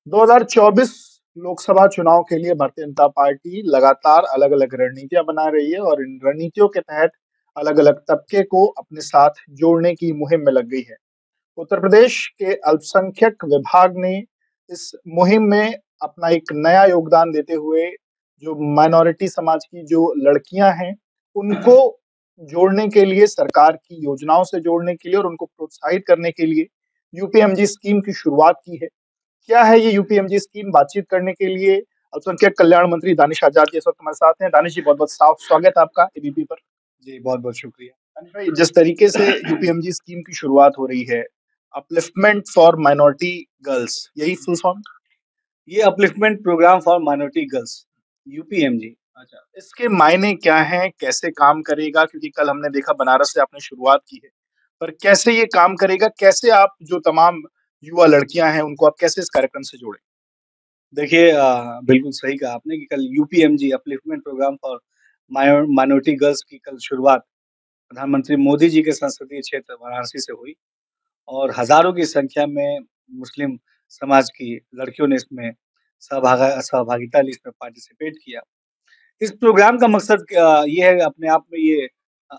2024 लोकसभा चुनाव के लिए भारतीय जनता पार्टी लगातार अलग-अलग रणनीतियां बना रही है और इन रणनीतियों के तहत अलग-अलग तबके को अपने साथ जोड़ने की मुहिम में लग गई है। उत्तर प्रदेश के अल्पसंख्यक विभाग ने इस मुहिम में अपना एक नया योगदान देते हुए जो माइनॉरिटी समाज की जो लड़कियां हैं, उनको जोड़ने के लिए, सरकार की योजनाओं से जोड़ने के लिए और उनको प्रोत्साहित करने के लिए यूपीएमजी स्कीम की शुरुआत की है। क्या है ये यूपीएमजी स्कीम? बातचीत करने के लिए अल्पसंख्यक कल्याण मंत्री दानिश आजाद जी इस वक्त हमारे साथ हैं। दानिश जी, बहुत-बहुत साफ स्वागत है आपका एबीपी पर। जी, बहुत-बहुत शुक्रिया। दानिश भाई, जिस तरीके से यूपीएमजी स्कीम की शुरुआत हो रही है, अपलिफ्टमेंट फॉर माइनॉरिटी गर्ल्स, यही फुल फॉर्म? ये upliftment programme for minority girls, UPMG. अच्छा, इसके मायने क्या हैं? कैसे काम करेगा? क्योंकि कल हमने देखा बनारस से आपने शुरुआत की है, पर कैसे ये काम करेगा? कैसे आप जो तमाम युवा लड़कियां हैं, उनको आप कैसे इस कार्यक्रम से जोड़ें? देखिए बिल्कुल सही कहा आपने कि कल UPMG upliftment programme for minority girls की कल शुरुआत प्रधानमंत्री मोदी जी के संसदीय क्षेत्र वाराणसी से हुई और हज़ारों की संख्या में मुस्लिम समाज की लड़कियों ने इसमें सहभागिता ली, इसमें पार्टिसिपेट किया। इस प्रोग्राम का मकसद ये है अपने आप में ये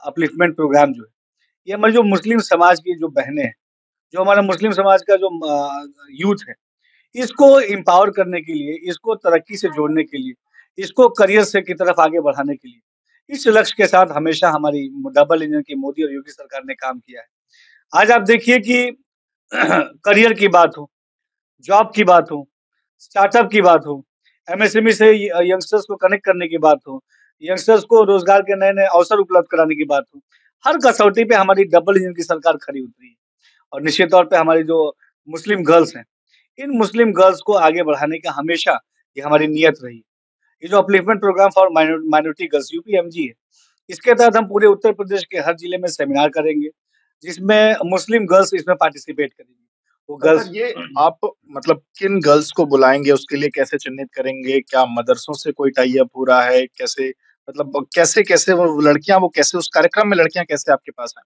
अपलिफ्टमेंट प्रोग्राम जो है, ये हमारी जो मुस्लिम समाज की जो बहनें हैं, जो हमारा मुस्लिम समाज का जो यूथ है, इसको एम्पावर करने के लिए, इसको तरक्की से जोड़ने के लिए, इसको करियर से की तरफ आगे बढ़ाने के लिए, इस लक्ष्य के साथ हमेशा हमारी डबल इंजन की मोदी और योगी सरकार ने काम किया है। आज आप देखिए कि करियर की बात हो, जॉब की बात हो, स्टार्टअप की बात हो, एमएसएमई से यंगस्टर्स को कनेक्ट करने की बात हो, यंगस्टर्स को रोजगार के नए-नए अवसर उपलब्ध कराने की बात हो, हर कसौटी पे हमारी डबल इंजन की सरकार खरी उतरी है। और निश्चित तौर पे हमारी जो मुस्लिम गर्ल्स हैं, इन मुस्लिम गर्ल्स को आगे बढ़ाने का हमेशा ये हमारी नियत रही है। ये जो upliftment programme for minority girls UPMG है, इसके तहत हम पूरे उत्तर प्रदेश के हर जिले में सेमिनार करेंगे, जिसमें मुस्लिम गर्ल्स इसमें पार्टिसिपेट करेंगी। वो पर गर्ल्स सर, ये आप मतलब किन गर्ल्स को बुलाएँगे, उसके लिए कैसे चिह्नित करेंगे? क्या मदरसों से कोई टाई अप हो रहा है? कैसे मतलब कैसे-कैसे वो लड़कियाँ वो कैसे उस कार्यक्रम में लड़कियाँ कैसे आपके पास आएँ?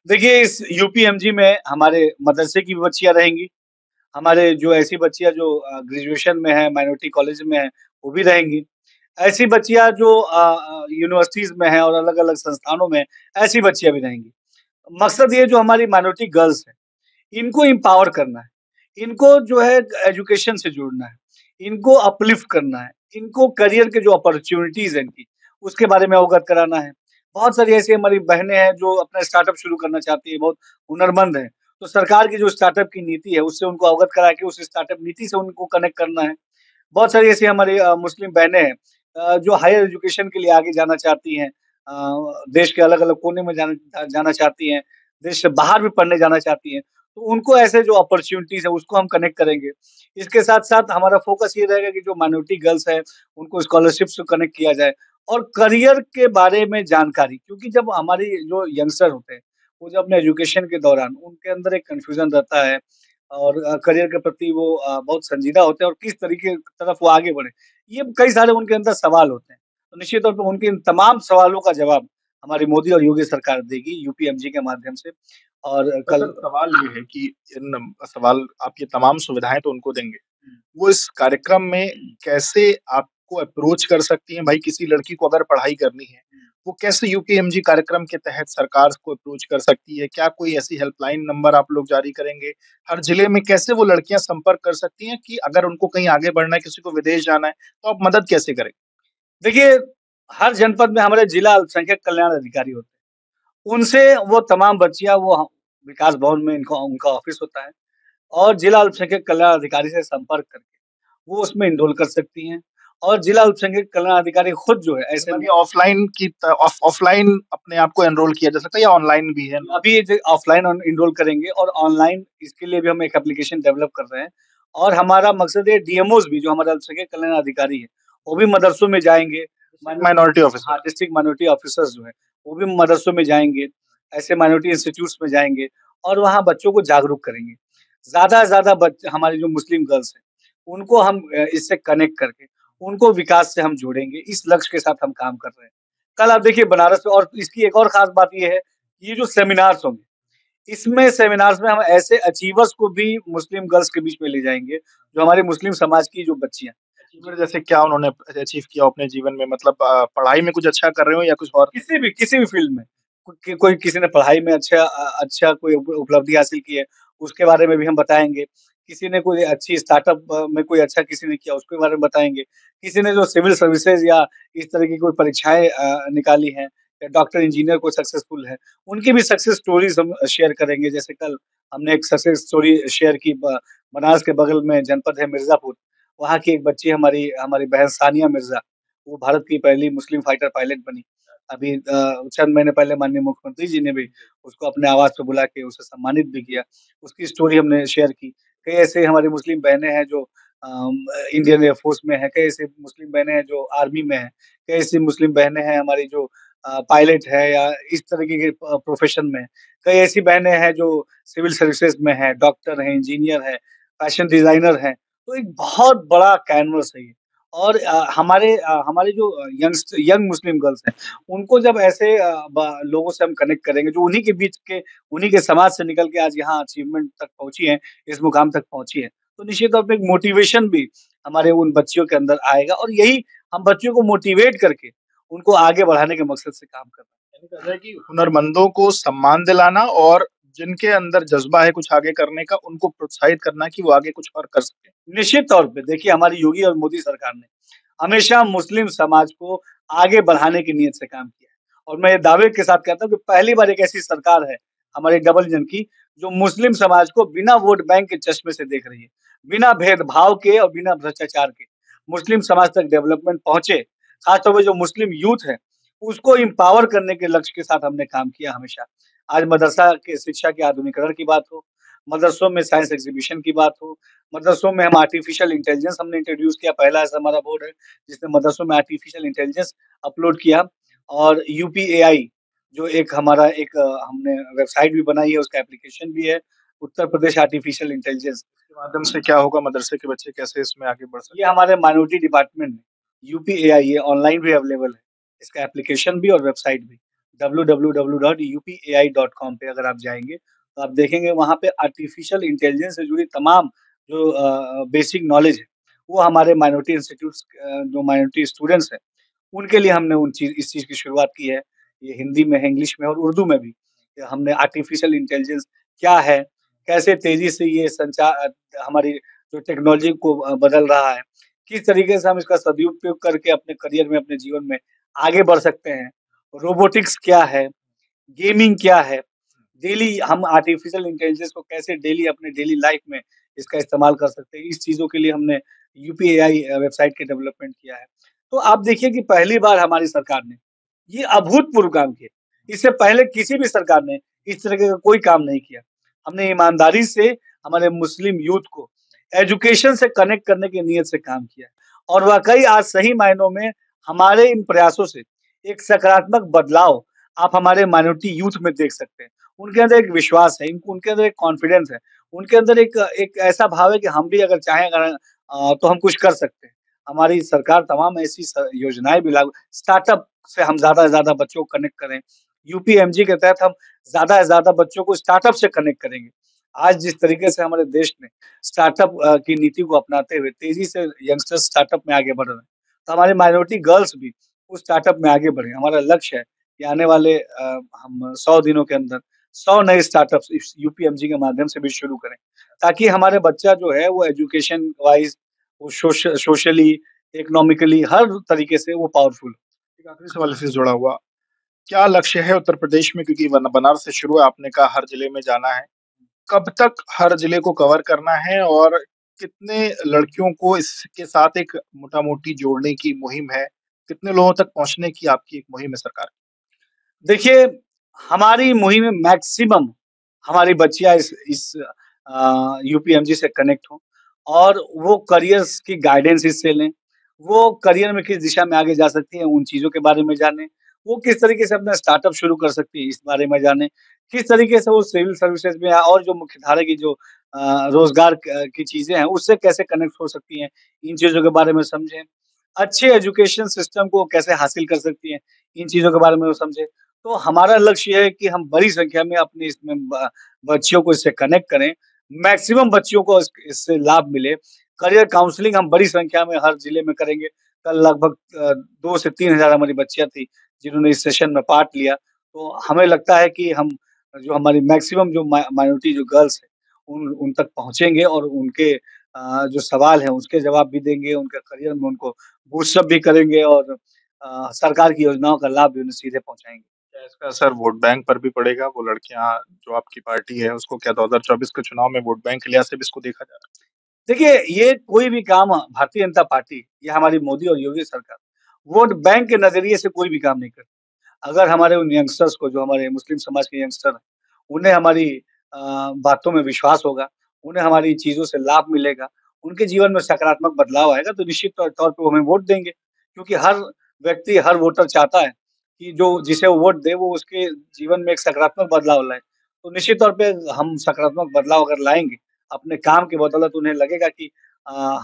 देखिए इस यूपीएमजी में हमारे मदरसे की भी बच्चियाँ रहेंगी, हमारे जो ऐसी बच्चियाँ जो ग्रेजुएशन में हैं, माइनॉरिटी कॉलेज में हैं, वो भी रहेंगी। ऐसी बच्चियाँ जो यूनिवर्सिटीज़ में हैं और अलग-अलग संस्थानों में, ऐसी बच्चियाँ भी रहेंगी। मकसद ये जो हमारी माइनॉरिटी गर्ल्स हैं, इनको एम्पावर करना है, इनको जो है एजुकेशन से जोड़ना है, इनको अपलिफ्ट करना है, इनको करियर के जो अपॉर्च्युनिटीज़ हैं इनकी, उसके बारे में अवगत कराना है। बहुत सारी ऐसी हमारी बहनें हैं जो अपना स्टार्टअप शुरू करना चाहती हैं, बहुत हुनरमंद हैं। तो सरकार की जो स्टार्टअप की नीति है, उससे उनको अवगत करा के उस स्टार्टअप नीति से उनको कनेक्ट करना है। बहुत सारी ऐसी हमारी मुस्लिम बहनें हैं जो हायर एजुकेशन के लिए आगे जाना चाहती हैं। देश के अलग-अलग कोने में जाना जाना चाहती हैं, देश से बाहर भी पढ़ने जाना चाहती हैं। तो उनको ऐसे जो अपॉर्च्युनिटीज़ है उसको हम कनेक्ट करेंगे। इसके साथ-साथ हमारा फ़ोकस ये रहेगा कि जो माइनॉरिटी गर्ल्स हैं, उनको स्कॉलरशिप से कनेक्ट किया जाए और करियर के बारे में जानकारी क्योंकि जब हमारी जो यंगस्टर होते हैं, वो जब अपने एजुकेशन के दौरान उनके अंदर एक कन्फ्यूज़न रहता है और करियर के प्रति वो बहुत संजीदा होते हैं और किस तरीके की तरफ वो आगे बढ़े। ये कई सारे उनके अंदर सवाल होते हैं। तो निश्चित तौर पे उनके इन तमाम सवालों का जवाब हमारी मोदी और योगी सरकार देगी यूपीएमजी के माध्यम से और पर कल सर, सवाल ये है कि इन सवाल आप ये तमाम सुविधाएँ तो उनको देंगे। हुँ, वो इस कार्यक्रम में हुँ, कैसे आपको अप्रोच कर सकती हैं? भाई, किसी लड़की को अगर पढ़ाई करनी है, हुँ। वो कैसे यूपीएमजी कार्यक्रम के तहत सरकार को अप्रोच कर सकती है? क्या कोई ऐसी हेल्पलाइन नंबर आप लोग जारी करेंगे? हर जिले में कैसे वो लड़कियाँ संपर्क कर सकती हैं कि अगर उनको कहीं आगे बढ़ना है, किसी को विदेश जाना है, तो आप मदद कैसे करें? देखिए, हर जनपद में हमारे जिला अल्पसंख्यक कल्याण अधिकारी होते हैं। उनसे वो तमाम बच्चियाँ वो विकास भवन में इनका उनका ऑफ़िस होता है और जिला अल्पसंख्यक कल्याण अधिकारी से संपर्क करके वो उसमें एनरोल कर सकती हैं और जिला अल्पसंख्यक कल्याण अधिकारी खुद जो है ऐसे मतलब में ये ऑफलाइन की त ऑफलाइन अपने आप को एनरोल किया जा सकता है या ऑनलाइन भी है एनरोल? अभी जो ऑफ़लाइन एनरोल करेंगे और ऑनलाइन इसके लिए भी हम एक एप्लीकेशन डेवलप कर रहे हैं और हमारा मकसद है डीएमओज़ भी जो हमारे अल्पसंख्यक कल्याण अधिकारी हैं, वो भी मदरसों में जाएँगे। District minority minority officer. हाँ, डिस्ट्रिक्ट माइनॉरिटी ऑफ़िसर्स जो हैं, वो भी मदरसों में जाएँगे, ऐसे माइनॉरिटी इंस्टीट्यूट्स में जाएँगे और वहाँ बच्चों को जागरूक करेंगे। ज़्यादा से ज़्यादा बच हमारी जो मुस्लिम गर्ल्स हैं, उनको हम इससे कनेक्ट करके, उनको विकास से हम जोड़ेंगे, इस लक्ष्य के साथ हम काम कर रहे हैं। कल आप देखिए बनारस में और इसकी एक और ख़ास बात ये है, ये जो सेमिनार्स होंगे इसमें सेमिनार्स में हम ऐसे अचीवर्स को भी मुस्लिम गर्ल्स के बीच में ले जाएँगे, जो हमारे मुस्लिम समाज की जो बच्चियाँ अचीवर जैसे क्या उन्होंने अचीव किया अपने जीवन में, मतलब पढ़ाई में कुछ अच्छा कर रहे हो या कुछ और? किसी भी फ़ील्ड में, कोई किसी ने पढ़ाई में अच्छा कोई उपलब्धि हासिल की है, उसके बारे में भी हम बताएँगे। किसी ने कोई अच्छी स्टार्टअप में कोई अच्छा किसी ने किया, उसके बारे में बताएँगे। किसी ने जो सिविल सर्विसेज़ या इस तरह की कोई परीक्षाएँ निकाली हैं, या डॉक्टर, इंजीनियर कोई सक्सेसफुल है, उनकी भी सक्सेस स्टोरीज़ हम शेयर करेंगे। जैसे कल हमने एक सक्सेस स्टोरी शेयर की, बनारस के बगल में जनपद है मिर्ज़ापुर, वहाँ की एक बच्ची हमारी हमारी बहन सानिया मिर्ज़ा, वो भारत की पहली मुस्लिम फाइटर पायलट बनी। अभी चंद महीने पहले माननीय मुख्यमंत्री जी ने भी उसको अपने आवास पे बुला के उसे सम्मानित भी किया। उसकी स्टोरी हमने शेयर की। कई ऐसे हमारी मुस्लिम बहनें हैं जो इंडियन एयर फ़ोर्स में हैं, कई ऐसी मुस्लिम बहनें हैं जो आर्मी में हैं, कई ऐसी मुस्लिम बहनें हैं हमारी जो पायलट है या इस तरीके के प्रोफ़ेशन में हैं। कई ऐसी बहनें हैं जो सिविल सर्विसेज़ में हैं, डॉक्टर हैं, इंजीनियर हैं, फैशन डिज़ाइनर हैं। तो एक बहुत बड़ा कैनवस है ये। और हमारे जो यंग मुस्लिम गर्ल्स हैं, उनको जब ऐसे लोगों से हम कनेक्ट करेंगे, जो उन्हीं के समाज से निकल के आज यहाँ अचीवमेंट तक पहुँची हैं, इस मुकाम तक पहुँची हैं, तो निश्चित तौर पे एक मोटिवेशन भी हमारे उन बच्चियों के अंदर आएगा, और यही हम बच्चियों को मोटिवेट करके उनको आगे बढ़ाने के मकसद से काम कर रहे हैं। यानी कह रहा है कि हुनरमंदों को सम्मान दिलाना और जिनके अंदर जज़्बा है कुछ आगे करने का, उनको प्रोत्साहित करना कि वो आगे कुछ और कर सकें। निश्चित तौर पे देखिए, हमारी योगी और मोदी सरकार ने हमेशा मुस्लिम समाज को आगे बढ़ाने की नीयत से काम किया है। और मैं ये दावे के साथ कहता हूँ कि पहली बार एक ऐसी सरकार है, हमारे डबल इंजन की, जो मुस्लिम समाज को बिना वोट बैंक के चश्मे से देख रही है। बिना भेदभाव के और बिना भ्रष्टाचार के मुस्लिम समाज तक डेवलपमेंट पहुँचे, खासतौर पे जो मुस्लिम यूथ है, उसको एम्पावर करने के लक्ष्य के साथ हमने काम किया हमेशा। आज मदरसा के शिक्षा के आधुनिकीकरण की बात हो, मदरसों में साइंस एग्ज़िबिशन की बात हो, मदरसों में हम आर्टिफिशियल इंटेलिजेंस हमने इंट्रोड्यूस किया, पहला ऐसा हमारा बोर्ड है, जिसने मदरसों में आर्टिफिशियल इंटेलिजेंस अपलोड किया। और यूपीएआई जो एक हमारा एक हमने वेबसाइट भी बनाई है, उसका एप्लीकेशन भी है, उत्तर प्रदेश आर्टिफिशियल इंटेलिजेंस। इसके माध्यम से क्या होगा, मदरसे के बच्चे कैसे इसमें आगे बढ़ ये सकते हैं? हमारे माइनॉरिटी डिपार्टमेंट में यूपीएआई ये ऑनलाइन भी अवेलेबल है, इसका एप्लीकेशन भी और वेबसाइट भी www.upai.com पे अगर आप जाएँगे, तो आप देखेंगे वहाँ पे आर्टिफिशियल इंटेलिजेंस से जुड़ी तमाम जो बेसिक नॉलेज है, वो हमारे माइनॉरिटी इंस्टीट्यूट्स जो माइनॉरिटी स्टूडेंट्स हैं, उनके लिए हमने इस चीज़ की शुरुआत की है। ये हिंदी में है, इंग्लिश में है और उर्दू में भी। हमने आर्टिफिशियल इंटेलिजेंस क्या है? कैसे तेज़ी से ये हमारी जो टेक्नोलॉजी को बदल रहा है, किस तरीके से हम इसका सदुपयोग करके अपने करियर में, अपने जीवन में आगे बढ़ सकते हैं? रोबोटिक्स क्या है? गेमिंग क्या है? डेली हम आर्टिफिशियल इंटेलिजेंस को कैसे डेली अपने डेली लाइफ में इसका इस्तेमाल कर सकते हैं, इस चीज़ों के लिए हमने यूपीएआई वेबसाइट के डेवलपमेंट किया है। तो आप देखिए कि पहली बार हमारी सरकार ने ये अभूतपूर्व काम किए। इससे पहले किसी भी सरकार ने इस तरीके का कोई काम नहीं किया। हमने ईमानदारी से हमारे मुस्लिम यूथ को एजुकेशन से कनेक्ट करने की नीयत से काम किया है। और वाक़ई आज सही मायनों में हमारे इन प्रयासों से एक सकारात्मक बदलाव आप हमारे माइनॉरिटी यूथ में देख सकते हैं। उनके अंदर एक विश्वास है, उनके अंदर एक कॉन्फिडेंस है, उनके अंदर एक एक ऐसा भाव है कि हम भी अगर चाहें तो हम कुछ कर सकते हैं। हमारी सरकार तमाम ऐसी योजनाएँ भी लागू स्टार्टअप से हम ज़्यादा से ज़्यादा बच्चों को कनेक्ट करें। यूपीएमजी के तहत हम ज़्यादा से ज़्यादा बच्चों को स्टार्टअप से कनेक्ट करेंगे। आज जिस तरीके से हमारे देश ने स्टार्टअप की नीति को अपनाते हुए तेज़ी से यंगस्टर्स स्टार्टअप में आगे बढ़ रहे हैं, तो हमारी माइनॉरिटी गर्ल्स भी उस स्टार्टअप में आगे बढ़ें। हमारा लक्ष्य है कि आने वाले हम 100 दिनों के अंदर 100 नए स्टार्टअप्स इस यूपीएमजी के माध्यम से भी शुरू करें, ताकि हमारे बच्चा जो है वो एजुकेशन वाइज़, वो सोशली, इकोनॉमिकली हर तरीके से वो पावरफुल हो। एक आखिरी सवाल इससे जुड़ा हुआ, क्या लक्ष्य है उत्तर प्रदेश में, क्योंकि बनारस से शुरू है, आपने कहा हर जिले में जाना है। कब तक हर जिले को कवर करना है और कितने लड़कियों को इसके साथ एक मोटा-मोटी जोड़ने की मुहिम है? कितने लोगों तक पहुँचने की आपकी एक मुहिम है सरकार की? देखिए, हमारी मुहिम में मैक्सिमम हमारी बच्चियाँ इस यूपीएमजी से कनेक्ट हों और वो करियर्स की गाइडेंस इससे लें। वो करियर में किस दिशा में आगे जा सकती हैं, उन चीज़ों के बारे में जानें। वो किस तरीके से अपना स्टार्टअप शुरू कर सकती हैं, इस बारे में जानें। किस तरीके से वो सिविल सर्विसेज़ में और जो मुख्यधारा की जो रोज़गार की चीज़ें हैं, उससे कैसे कनेक्ट हो सकती हैं, इन चीज़ों के बारे में समझें। अच्छे एजुकेशन सिस्टम को कैसे हासिल कर सकती हैं, इन चीज़ों के बारे में वो समझें। तो हमारा लक्ष्य है कि हम बड़ी संख्या में अपने इसमें बच्चियों को इससे कनेक्ट करें, मैक्सिमम बच्चियों को इससे लाभ मिले। करियर काउंसलिंग हम बड़ी संख्या में हर जिले में करेंगे। कल लगभग 2 से 3 हज़ार हमारी बच्चियाँ थी, जिन्होंने इस सेशन में पार्ट लिया। तो हमें लगता है कि हम जो हमारी मैक्सिमम जो माइनॉरिटी जो गर्ल्स हैं, उन उन तक पहुँचेंगे और उनके जो सवाल हैं, उसके जवाब भी देंगे, उनके करियर में उनको बूस्ट अप भी करेंगे और सरकार की योजनाओं का लाभ भी उन्हें सीधे पहुँचाएँगे। क्या इसका असर वोट बैंक पर भी पड़ेगा? वो लड़कियाँ जो आपकी पार्टी है, उसको क्या 2024 के चुनाव में वोट बैंक के लिहाज से भी इसको देखा जा रहा है? देखिए, ये कोई भी काम भारतीय जनता पार्टी या हमारी मोदी और योगी सरकार वोट बैंक के नज़रिए से कोई भी काम नहीं करती। अगर हमारे उन यंगस्टर्स को जो हमारे मुस्लिम समाज के यंगस्टर हैं, उन्हें हमारी बातों में विश्वास होगा, उन्हें हमारी चीज़ों से लाभ मिलेगा, उनके जीवन में सकारात्मक बदलाव आएगा तो निश्चित तौर पे वो हमें वोट देंगे। क्योंकि हर व्यक्ति, हर वोटर चाहता है कि जो जिसे वो वोट दे वो उसके जीवन में एक सकारात्मक बदलाव लाए। तो निश्चित तौर पे हम सकारात्मक बदलाव अगर लाएँगे, अपने काम की बदौलत उन्हें लगेगा कि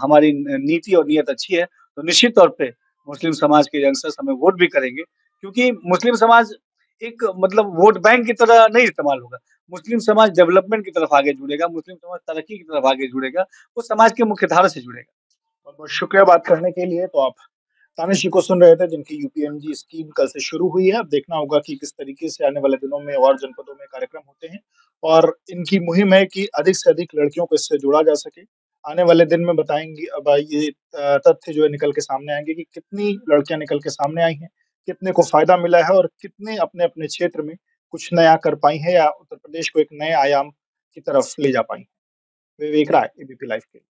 हमारी नीति और नीयत अच्छी है, तो निश्चित तौर पे मुस्लिम समाज के यंगस्टर्स हमें वोट भी करेंगे। क्योंकि मुस्लिम समाज एक मतलब वोट बैंक की तरह नहीं इस्तेमाल होगा। मुस्लिम समाज डेवलपमेंट की तरफ आगे जुड़ेगा, मुस्लिम समाज तरक्की की तरफ आगे जुड़ेगा, वो समाज के मुख्यधारा से जुड़ेगा। बहुत-बहुत शुक्रिया बात करने के लिए। तो आप तानिश जी को सुन रहे थे, जिनकी यूपीएमजी स्कीम कल से शुरू हुई है। अब देखना होगा कि किस तरीके से आने वाले दिनों में और जनपदों में कार्यक्रम होते हैं और इनकी मुहिम है कि अधिक से अधिक लड़कियों को इससे जोड़ा जा सके। आने वाले दिन में बताएँगे, अब ये तथ्य जो है निकल के सामने आएँगे कि कितनी लड़कियाँ निकल के सामने आई हैं, कितने को फ़ायदा मिला है और कितने अपने-अपने क्षेत्र में कुछ नया कर पाई हैं या उत्तर प्रदेश को एक नए आयाम की तरफ ले जा पाई हैं। विवेक राय, एबीपी लाइव के लिए।